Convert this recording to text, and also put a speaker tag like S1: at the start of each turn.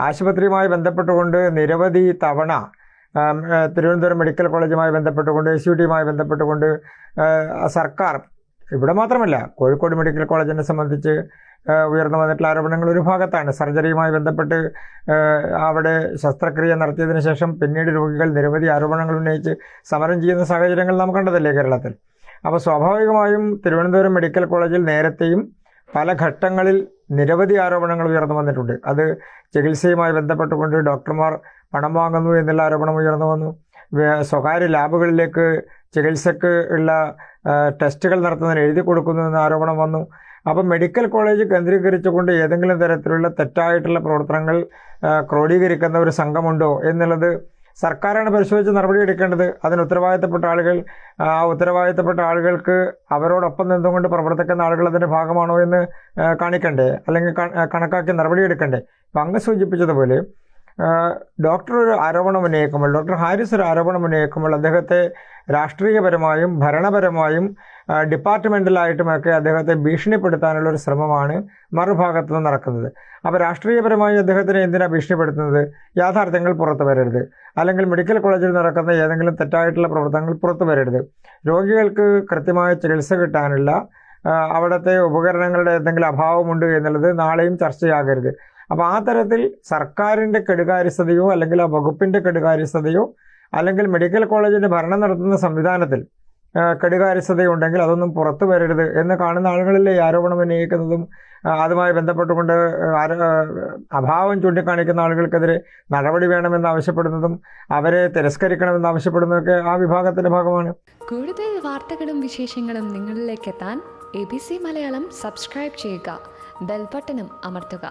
S1: ആശുപത്രിയുമായി ബന്ധപ്പെട്ടുകൊണ്ട് നിരവധി തവണ തിരുവനന്തപുരം മെഡിക്കൽ കോളേജുമായി ബന്ധപ്പെട്ടുകൊണ്ട് SUTയുമായി ബന്ധപ്പെട്ടുകൊണ്ട് സർക്കാർ, ഇവിടെ മാത്രമല്ല കോഴിക്കോട് മെഡിക്കൽ കോളേജിനെ സംബന്ധിച്ച് ഉയർന്നു വന്നിട്ടുള്ള ആരോപണങ്ങൾ ഒരു ഭാഗത്താണ്. സർജറിയുമായി ബന്ധപ്പെട്ട് അവിടെ ശസ്ത്രക്രിയ നടത്തിയതിന് ശേഷം പിന്നീട് രോഗികൾ നിരവധി ആരോപണങ്ങൾ ഉന്നയിച്ച് സമരം ചെയ്യുന്ന സാഹചര്യങ്ങൾ നാം കണ്ടതല്ലേ കേരളത്തിൽ. അപ്പോൾ സ്വാഭാവികമായും തിരുവനന്തപുരം മെഡിക്കൽ കോളേജിൽ നേരത്തെയും പല ഘട്ടങ്ങളിൽ നിരവധി ആരോപണങ്ങൾ ഉയർന്നു വന്നിട്ടുണ്ട്. അത് ചികിത്സയുമായി ബന്ധപ്പെട്ടുകൊണ്ട് ഡോക്ടർമാർ പണം വാങ്ങുന്നു എന്നുള്ള ആരോപണം ഉയർന്നു വന്നു. സ്വകാര്യ ലാബുകളിലേക്ക് ചികിത്സക്ക് ഉള്ള ടെസ്റ്റുകൾ നടത്തുന്നതിന് എഴുതി കൊടുക്കുന്നു എന്ന ആരോപണം വന്നു. അപ്പം മെഡിക്കൽ കോളേജ് കേന്ദ്രീകരിച്ചുകൊണ്ട് ഏതെങ്കിലും തരത്തിലുള്ള തെറ്റായിട്ടുള്ള പ്രവർത്തനങ്ങൾ ക്രോഡീകരിക്കുന്ന ഒരു സംഘമുണ്ടോ എന്നുള്ളത് സർക്കാരാണ് പരിശോധിച്ച് നടപടിയെടുക്കേണ്ടത്. അതിന് ഉത്തരവാദിത്തപ്പെട്ട ആളുകൾ, ആ ഉത്തരവാദിത്തപ്പെട്ട ആളുകൾക്ക് അവരോടൊപ്പം നിന്നുകൊണ്ട് പ്രവർത്തിക്കുന്ന ആളുകൾ അതിൻ്റെ ഭാഗമാണോ എന്ന് കാണിക്കണ്ടേ, അല്ലെങ്കിൽ കണക്കാക്കി നടപടിയെടുക്കണ്ടേ. അപ്പം അങ്ങ് സൂചിപ്പിച്ചതുപോലെ ഡോക്ടർ ഒരു ആരോപണം ഉന്നയിക്കുമ്പോൾ, ഡോക്ടർ ഹാരിസ് ഒരു ആരോപണം ഉന്നയിക്കുമ്പോൾ അദ്ദേഹത്തെ രാഷ്ട്രീയപരമായും ഭരണപരമായും ഡിപ്പാർട്ട്മെൻ്റലായിട്ടുമൊക്കെ അദ്ദേഹത്തെ ഭീഷണിപ്പെടുത്താനുള്ള ഒരു ശ്രമമാണ് മറുഭാഗത്തു നിന്ന് നടക്കുന്നത്. അപ്പോൾ രാഷ്ട്രീയപരമായി അദ്ദേഹത്തിനെ എന്തിനാണ് ഭീഷണിപ്പെടുത്തുന്നത്? യാഥാർത്ഥ്യങ്ങൾ പുറത്തു വരരുത്, അല്ലെങ്കിൽ മെഡിക്കൽ കോളേജിൽ നടക്കുന്ന ഏതെങ്കിലും തെറ്റായിട്ടുള്ള പ്രവർത്തനങ്ങൾ പുറത്തു വരരുത്, രോഗികൾക്ക് കൃത്യമായ ചികിത്സ കിട്ടാനുള്ള അവിടുത്തെ ഉപകരണങ്ങളുടെ എന്തെങ്കിലും അഭാവമുണ്ട് എന്നുള്ളത് നാളെയും ചർച്ചയാകരുത്. അപ്പോൾ ആ തരത്തിൽ സർക്കാരിൻ്റെ കെടുകാര്യസ്ഥതയോ അല്ലെങ്കിൽ ആ വകുപ്പിൻ്റെ കെടുകാര്യസ്ഥതയോ അല്ലെങ്കിൽ മെഡിക്കൽ കോളേജിൻ്റെ ഭരണം നടത്തുന്ന സംവിധാനത്തിൽ കെടുകാര്യസ്ഥതയുണ്ടെങ്കിൽ അതൊന്നും പുറത്തു വരരുത് എന്ന് കാണുന്ന ആളുകളിലെ ആരോപണം ഉന്നയിക്കുന്നതും അതുമായി ബന്ധപ്പെട്ടുകൊണ്ട് അഭാവം ചൂണ്ടിക്കാണിക്കുന്ന ആളുകൾക്കെതിരെ നടപടി വേണമെന്ന് ആവശ്യപ്പെടുന്നതും അവരെ തിരസ്കരിക്കണമെന്ന് ആവശ്യപ്പെടുന്നതൊക്കെ ആ വിഭാഗത്തിൻ്റെ ഭാഗമാണ്.
S2: കൂടുതൽ വാർത്തകളും വിശേഷങ്ങളും നിങ്ങളിലേക്ക് എത്താൻ ABC മലയാളം സബ്സ്ക്രൈബ് ചെയ്യുക, ബെൽ ബട്ടണും അമർത്തുക.